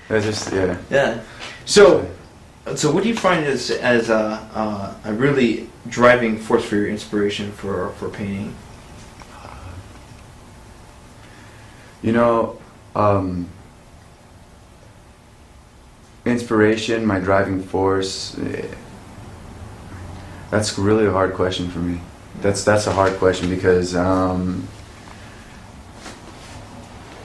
That's just, yeah. Yeah. So what do you find as a really driving force for your inspiration for painting? You know, inspiration, my driving force, that's really a hard question for me. That's a hard question because I'm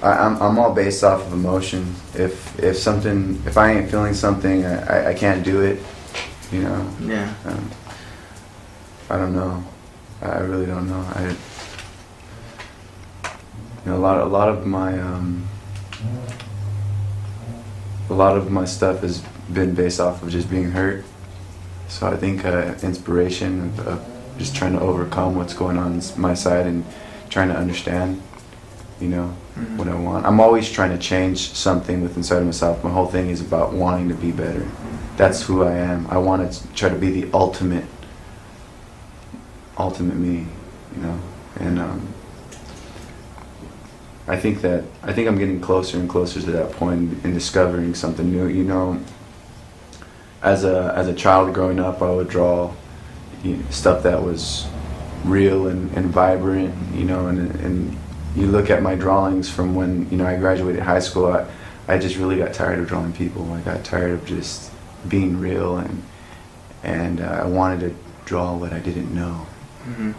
all based off of emotion. If I ain't feeling something, I can't do it. You know. Yeah. I don't know. I really don't know. A lot of my stuff has been based off of just being hurt. So I think inspiration of just trying to overcome what's going on my side and trying to understand, you know, what I want. I'm always trying to change something within inside of myself. My whole thing is about wanting to be better. That's who I am. I want to try to be the ultimate me, you know. And I think I'm getting closer and closer to that point in discovering something new. You know, as a child growing up, I would draw stuff that was real and vibrant. You know, and you look at my drawings from when I graduated high school. I just really got tired of drawing people. I got tired of just being real, and I wanted to draw what I didn't know. Mm-hmm.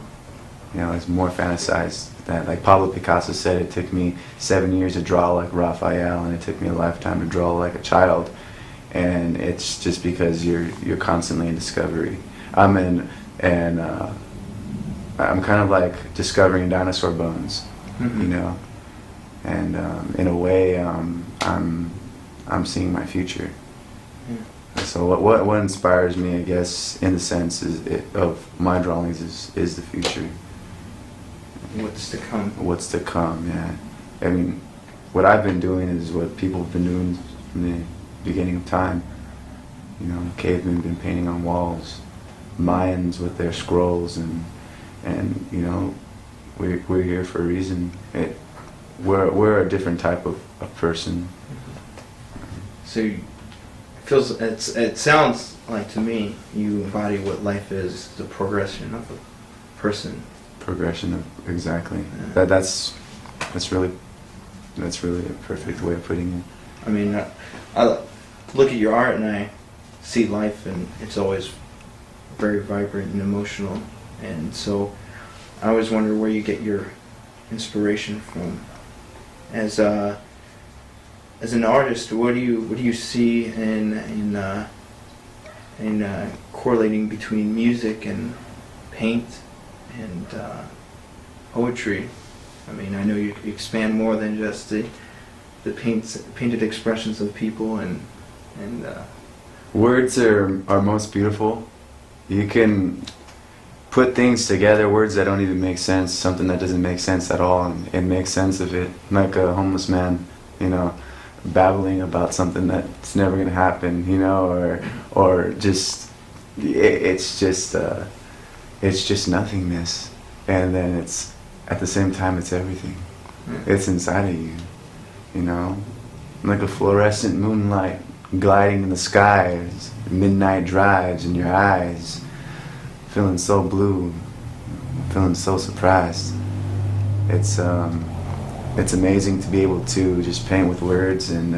You know, it's more fantasized that, like Pablo Picasso said, it took me 7 years to draw like Raphael, and it took me a lifetime to draw like a child. And it's just because you're constantly in discovery. I'm kind of like discovering dinosaur bones, you know, and in a way, I'm seeing my future. Yeah. So what inspires me, I guess, in the sense of my drawings is the future. What's to come. What's to come, yeah. I mean, what I've been doing is what people have been doing from the beginning of time. You know, cavemen have been painting on walls, Mayans with their scrolls, and you know, we're here for a reason. We're a different type of person. So it sounds like to me you embody what life is, the progression of a person. Progression of, exactly. Yeah. That's really a perfect way of putting it. I mean, I look at your art and I see life, and it's always very vibrant and emotional. And so I always wonder where you get your inspiration from. As an artist, what do you see in correlating between music and paint and poetry? I mean, I know you expand more than just the painted expressions of people and words are most beautiful. You can put things together, words that don't even make sense, something that doesn't make sense at all, and it makes sense of it. Like a homeless man, you know, babbling about something that's never gonna happen, you know, or just it's just nothingness, and then it's at the same time it's everything. It's inside of you, you know, like a fluorescent moonlight gliding in the skies, midnight drives in your eyes, feeling so blue, feeling so surprised. It's amazing to be able to just paint with words, and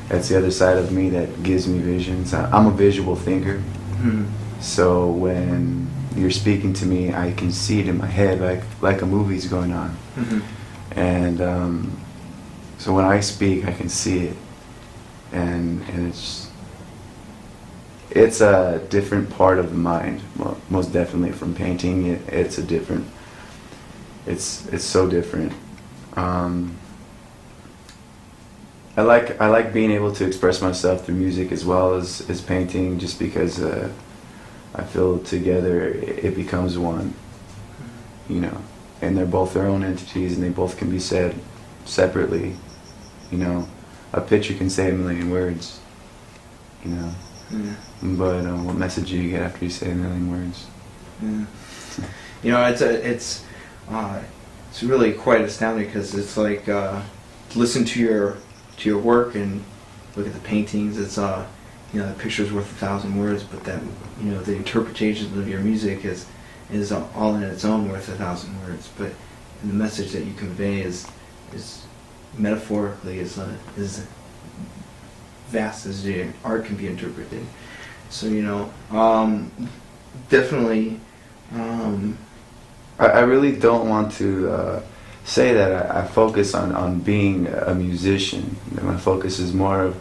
that's the other side of me that gives me visions. I'm a visual thinker, so when you're speaking to me, I can see it in my head like a movie's going on. And so when I speak, I can see it, and it's a different part of the mind. Well, most definitely from painting, it's a different. It's so different. I like being able to express myself through music as well as painting, just because I feel together it becomes one, you know, and they're both their own entities, and they both can be said separately, you know. A picture can say a million words, you know, but what message do you get after you say a million words? You know, it's really quite astounding, because it's like listen to your work, and look at the paintings. It's the picture's worth 1,000 words, but that the interpretation of your music is all in its own worth 1,000 words. But the message that you convey is metaphorically is vast as the art can be interpreted. So definitely. I really don't want to say that I focus on being a musician. My focus is more of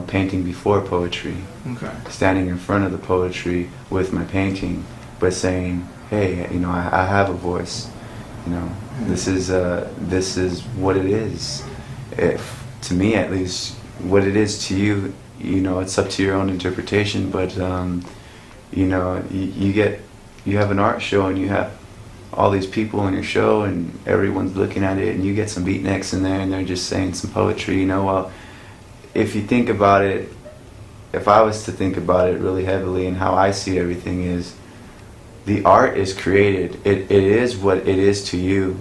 painting before poetry. Okay. Standing in front of the poetry with my painting, but saying, hey, I have a voice. This is what it is. If to me, at least, what it is to you, it's up to your own interpretation. But you have an art show and you have all these people in your show and everyone's looking at it, and you get some beatniks in there and they're just saying some poetry. Well, if you think about it, if I was to think about it really heavily, and how I see everything is, the art is created. It is what it is to you.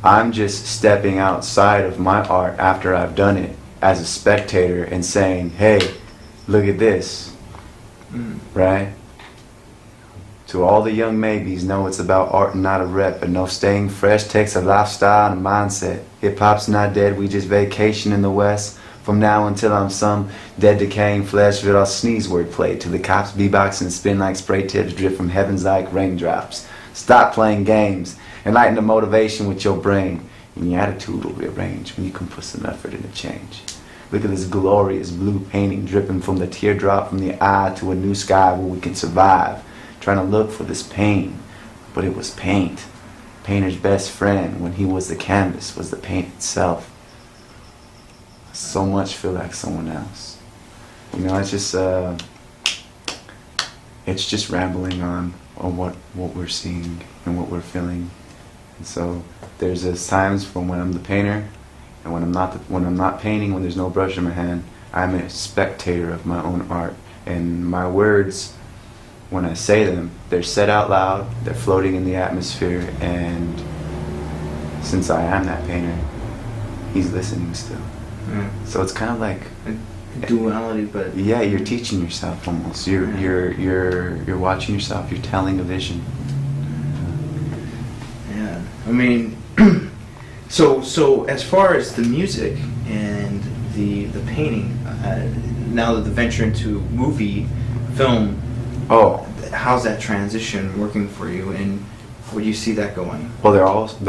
I'm just stepping outside of my art after I've done it as a spectator and saying, hey, look at this. Right? To all the young maybes, know it's about art and not a rep, but no, staying fresh takes a lifestyle and a mindset. Hip-hop's not dead, we just vacation in the West. From now until I'm some dead decaying flesh with our sneeze wordplay, till the cops beatbox and spin like spray tips drip from heavens like raindrops. Stop playing games, enlighten the motivation with your brain, and your attitude will rearrange when you can put some effort into change. Look at this glorious blue painting dripping from the teardrop from the eye to a new sky where we can survive. Trying to look for this pain, but it was paint. Painter's best friend when he was the canvas was the paint itself. So much feel like someone else. It's just rambling on what we're seeing and what we're feeling. And so there's times when I'm the painter, and when I'm not painting, when there's no brush in my hand, I'm a spectator of my own art. And my words, when I say them, they're said out loud, they're floating in the atmosphere, and since I am that painter, he's listening still. So it's kind of like a duality, but yeah, you're teaching yourself almost. You're watching yourself. You're telling a vision. Yeah, I mean, so as far as the music and the painting, now that the venture into film. Oh, how's that transition working for you, and where do you see that going? Well, there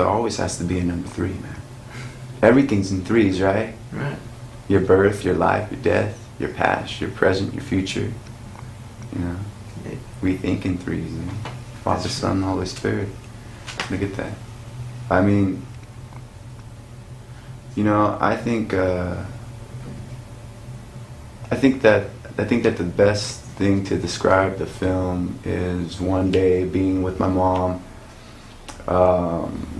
always has to be a number 3, man. Everything's in threes, right? Right. Your birth, your life, your death, your past, your present, your future. We think in threes. Father, Son, Holy Spirit. Look at that. I mean, I think that the best thing to describe the film is one day being with my mom.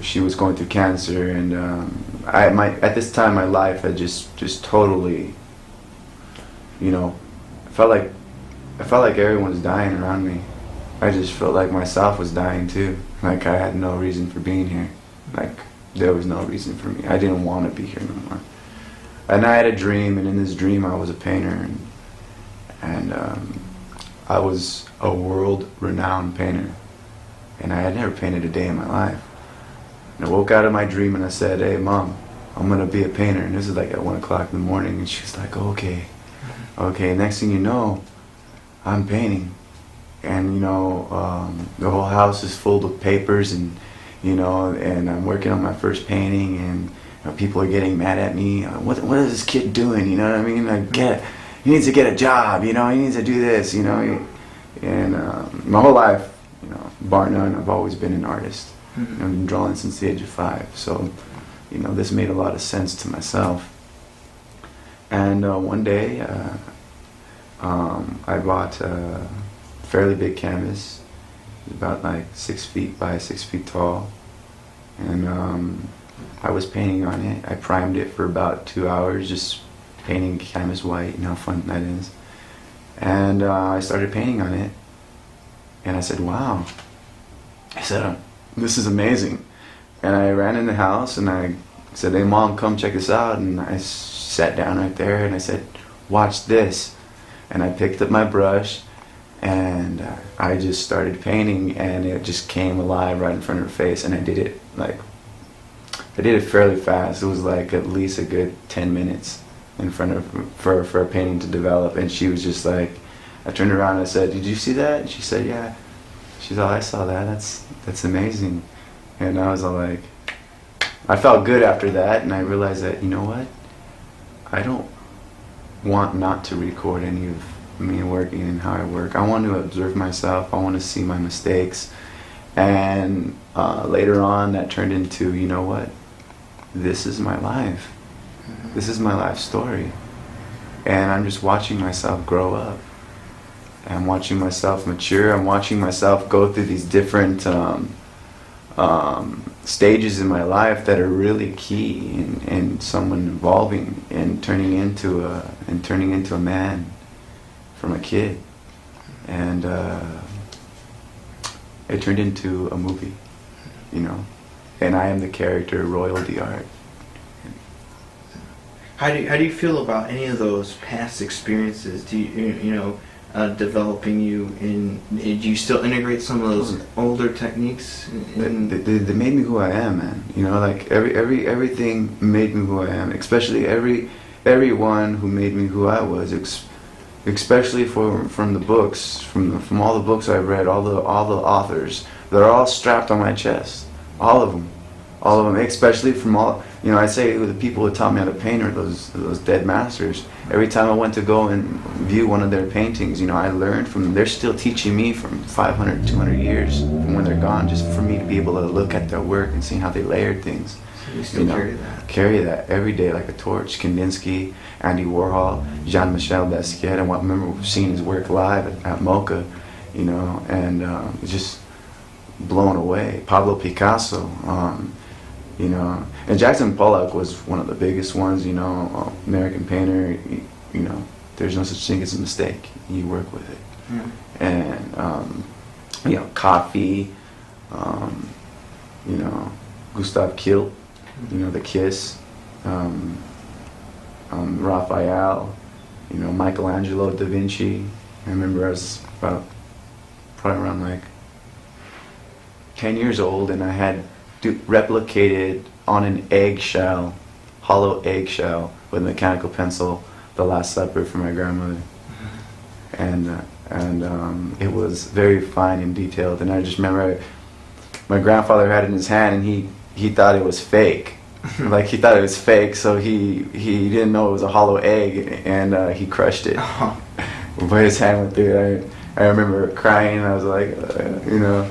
She was going through cancer, and at this time in my life, I just totally, I felt like everyone was dying around me. I just felt like myself was dying too. Like I had no reason for being here. Like there was no reason for me. I didn't want to be here no more. And I had a dream, and in this dream, I was a painter, and I was a world-renowned painter, and I had never painted a day in my life. And I woke out of my dream and I said, hey, Mom, I'm going to be a painter. And this is like at 1 o'clock in the morning, and she's like, okay. Next thing you know, I'm painting. And, the whole house is full of papers, and I'm working on my first painting, and people are getting mad at me. What is this kid doing? You know what I mean? He needs to get a job, he needs to do this, And my whole life, bar none, I've always been an artist. I've been drawing since the age of 5. So, this made a lot of sense to myself. And one day, I bought a fairly big canvas, about like 6 feet by 6 feet tall. And I was painting on it. I primed it for about 2 hours, just painting canvas white, how fun that is. And I started painting on it, and I said, wow. I said, this is amazing. And I ran in the house and I said, hey, Mom, come check this out. And I sat down right there and I said, watch this. And I picked up my brush and I just started painting, and it just came alive right in front of her face. And I did it fairly fast. It was like at least a good 10 minutes in front of for a painting to develop. And she was just like, I turned around and I said, did you see that? And she said, yeah. She's all, I saw that. That's amazing. And I was all like, I felt good after that, and I realized that, you know what? I don't want not to record any of me working and how I work. I want to observe myself. I want to see my mistakes. And later on, that turned into, you know what? This is my life. This is my life story. And I'm just watching myself grow up. I'm watching myself mature. I'm watching myself go through these different stages in my life that are really key in someone evolving and turning into a man from a kid. And it turned into a movie, you know. And I am the character Royalty Art. How do you feel about any of those past experiences? Do you developing you in? Do you still integrate some of those older techniques? They made me who I am, man. You know, like everything made me who I am. Especially everyone who made me who I was. Especially from the books, from all the books I've read, all the authors. They're all strapped on my chest. All of them. Especially from all. You know, I say the people who taught me how to paint are those dead masters. Every time I went to go and view one of their paintings, you know, I learned from them. They're still teaching me from 500, 200 years from when they're gone, just for me to be able to look at their work and see how they layered things. So you still carry that? Carry that every day like a torch. Kandinsky, Andy Warhol, Jean-Michel Basquiat. I remember seeing his work live at MoCA, you know, and just blown away. Pablo Picasso, you know, and Jackson Pollock was one of the biggest ones, you know, American painter. You know, there's no such thing as a mistake. You work with it. Yeah. And you know, Coffee, you know, Gustav Klimt, you know, The Kiss, Raphael, you know, Michelangelo, Da Vinci. I remember I was probably around like 10 years old, and I had replicated on an eggshell, hollow eggshell, with a mechanical pencil, The Last Supper for my grandmother. And it was very fine and detailed. And I just remember my grandfather had it in his hand, and he thought it was fake. Like, he thought it was fake, so he didn't know it was a hollow egg, and he crushed it. But his hand went through it. I remember crying. I was like, you know,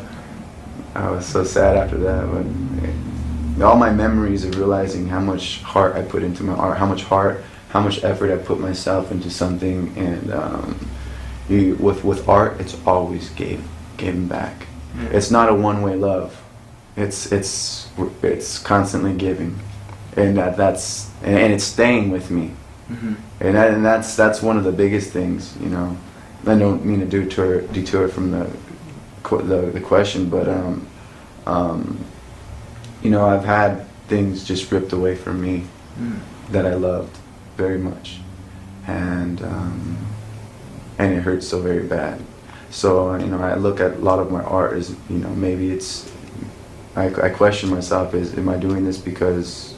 I was so sad after that. But all my memories of realizing how much heart I put into my art, how much effort I put myself into something, and with art, it's always giving back. It's not a one-way love. It's constantly giving, and that's it's staying with me. Mm-hmm. And that's one of the biggest things, you know. I don't mean to detour from the question, but you know, I've had things just ripped away from me that I loved very much, and it hurts so very bad. So, you know, I look at a lot of my art as, you know, maybe it's, I question myself, am I doing this because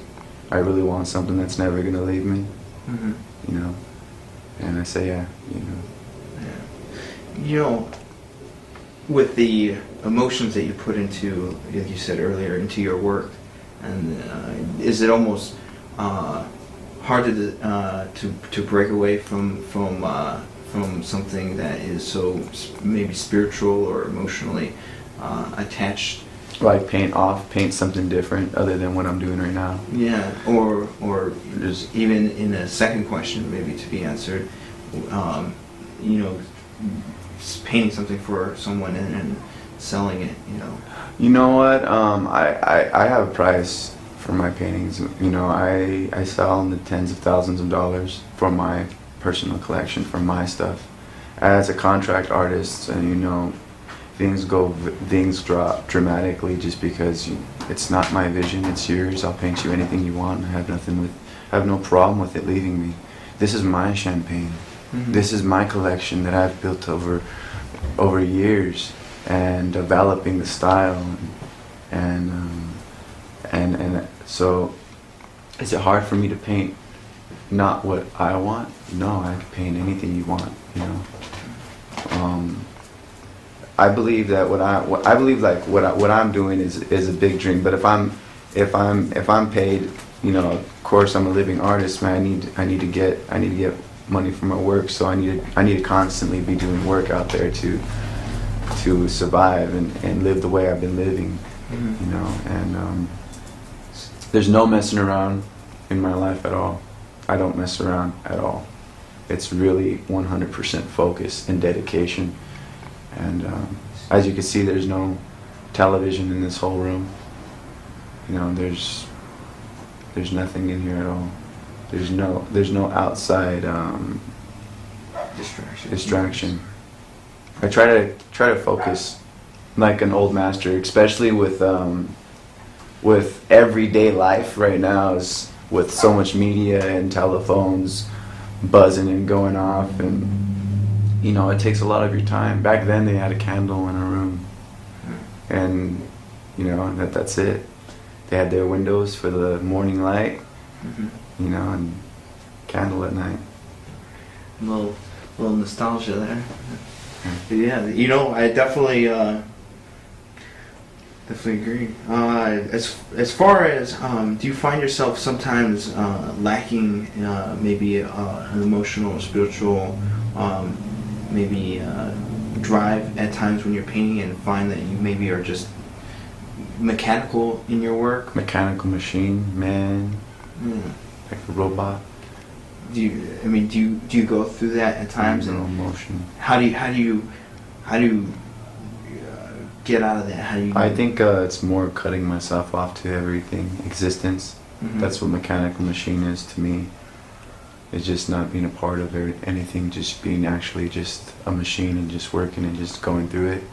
I really want something that's never going to leave me? Mm-hmm. You know, and I say, yeah, you know. Yeah. You know, with the emotions that you put into, like you said earlier, into your work, and is it almost hard to break away from something that is so maybe spiritual or emotionally attached? Like paint something different other than what I'm doing right now. Yeah, or just even in a second question, maybe to be answered, you know, painting something for someone and selling it, you know. You know what? I have a price for my paintings. You know, I sell in the tens of thousands of dollars for my personal collection, for my stuff. As a contract artist, and you know, things drop dramatically just because it's not my vision, it's yours. I'll paint you anything you want. I have nothing with I have no problem with it leaving me. This is my champagne. This is my collection that I've built over years, and developing the style, and so is it hard for me to paint not what I want? No, I can paint anything you want, you know. I believe that what I'm doing is a big dream. But if I'm paid, you know, of course I'm a living artist, man. I need to get money for my work, so I need to constantly be doing work out there to survive and live the way I've been living, you know. And there's no messing around in my life at all. I don't mess around at all. It's really 100% focus and dedication. And as you can see, there's no television in this whole room. You know, there's nothing in here at all. There's no outside distraction. I try to focus like an old master, especially with everyday life right now, is with so much media and telephones buzzing and going off, and you know, it takes a lot of your time. Back then they had a candle in a room, and you know, that's it. They had their windows for the morning light, you know, and candle at night. A little nostalgia there. Yeah, you know, I definitely agree. As far as do you find yourself sometimes lacking maybe an emotional or spiritual maybe drive at times when you're painting, and find that you maybe are just mechanical in your work? Mechanical machine, man. Like a robot. Do you go through that at times? No and emotion. How do you get out of that? How do you? I think it's more cutting myself off to everything, existence. That's what mechanical machine is to me. It's just not being a part of anything, just being actually just a machine and just working and just going through it.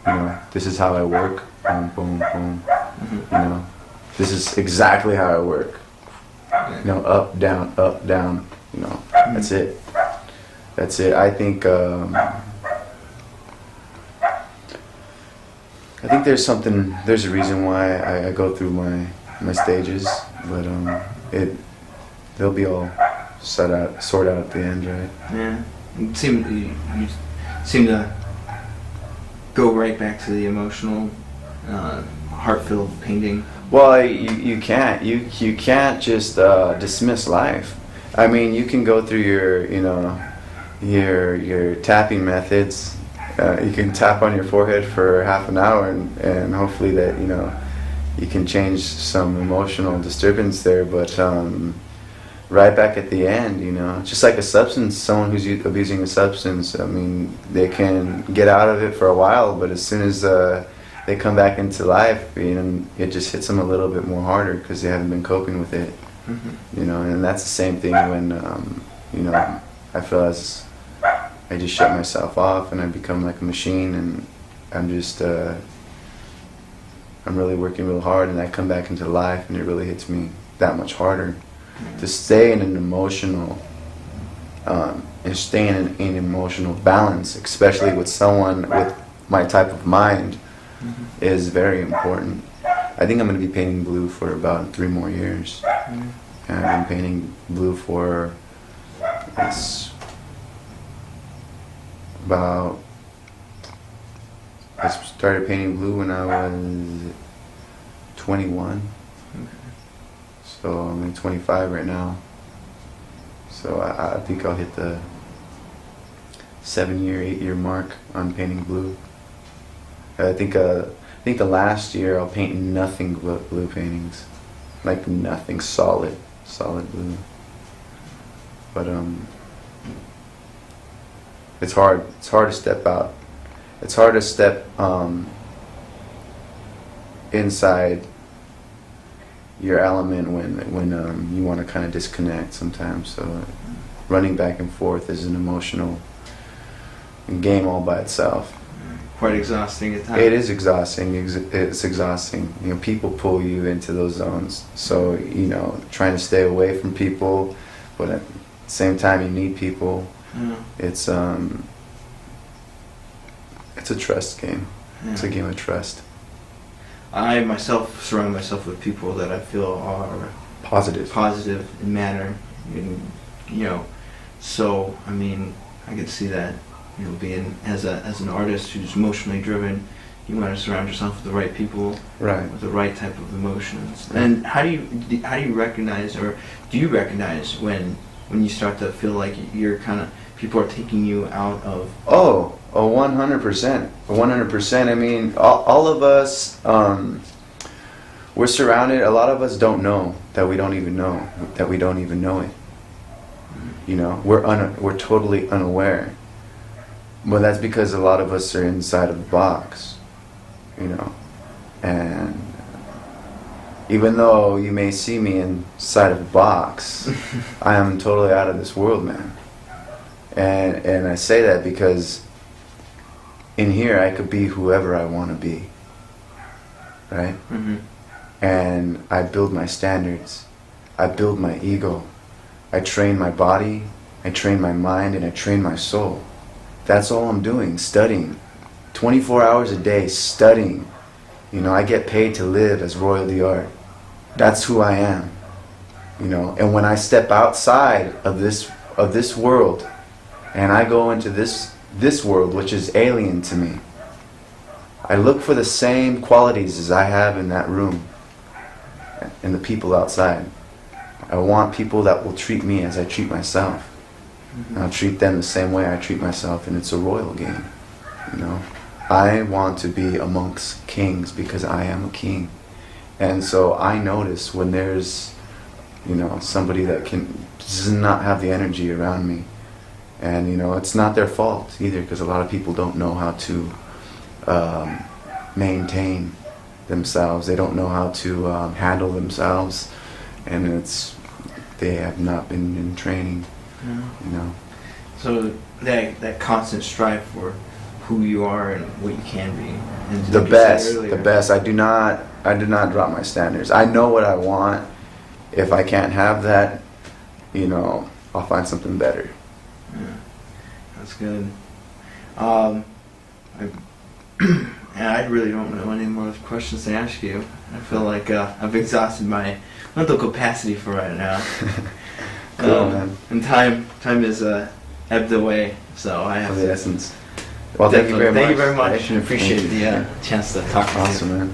You know, this is how I work. Boom, boom, boom. You know, this is exactly how I work. You know, up, down, up, down. You know, that's it. That's it. I think there's a reason why I go through my stages, but they'll be all sorted out at the end, right? Yeah. You seem to go right back to the emotional, heart-filled painting. Well, you can't just dismiss life. I mean, you can go through your tapping methods. You can tap on your forehead for half an hour, and hopefully that, you know, you can change some emotional disturbance there. But right back at the end, you know, just like a substance, someone who's abusing a substance, I mean, they can get out of it for a while, but as soon as they come back into life, you know, it just hits them a little bit more harder because they haven't been coping with it. You know, and that's the same thing when you know, I feel as I just shut myself off and I become like a machine, and I'm just I'm really working real hard, and I come back into life and it really hits me that much harder to stay in an emotional and stay in an emotional balance, especially with someone with my type of mind, is very important. I think I'm going to be painting blue for about 3 more years. And I've been painting blue for I started painting blue when I was 21. So I'm 25 right now. So I think I'll hit the 7-year, 8-year mark on painting blue. I think the last year I'll paint nothing but blue paintings, like nothing, solid blue. But it's hard to step out. It's hard to step inside your element when you want to kind of disconnect sometimes. So running back and forth is an emotional game all by itself. quite exhausting at times. It is exhausting. It's exhausting. You know, people pull you into those zones. So, you know, trying to stay away from people, but at the same time you need people. Yeah. It's a trust game. Yeah. It's a game of trust. I myself surround myself with people that I feel are Positive. in manner, and, you know. So I mean, I could see that, you know, being as an artist who's emotionally driven, you want to surround yourself with the right people, Right. with the right type of emotions. And how do you recognize, or do you recognize when you start to feel like you're kind of, people are taking you out of? Oh, 100%. 100%. I mean, all of us, we're surrounded. A lot of us don't know that we don't even know that we don't even know it. You know, we're totally unaware. But that's because a lot of us are inside of a box. You know, and even though you may see me inside of a box, I am totally out of this world, man. And I say that because in here I could be whoever I want to be, right? Mm-hmm. And I build my standards, I build my ego, I train my body, I train my mind, and I train my soul. That's all I'm doing, studying. 24 hours a day studying. You know, I get paid to live as royalty art. That's who I am. You know, and when I step outside of this world, and I go into this world, which is alien to me, I look for the same qualities as I have in that room and the people outside. I want people that will treat me as I treat myself. Mm-hmm. And I'll treat them the same way I treat myself, and it's a royal game. You know, I want to be amongst kings because I am a king. And so I notice when there's, you know, somebody that does not have the energy around me. And, you know, it's not their fault either, because a lot of people don't know how to maintain themselves. They don't know how to handle themselves. And they have not been in training, you know. So that constant strive for who you are and what you can be. And The like you said best, earlier, the best. I do not drop my standards. I know what I want. If I can't have that, you know, I'll find something better. Yeah, that's good. And I really don't know any more questions to ask you. I feel like I've exhausted my mental capacity for right now. Cool, man. And time is ebbed away, so I have Of to. the essence. Well, thank you very much. Thank you very much, and Thank appreciate you. the chance to talk to you. Awesome, man.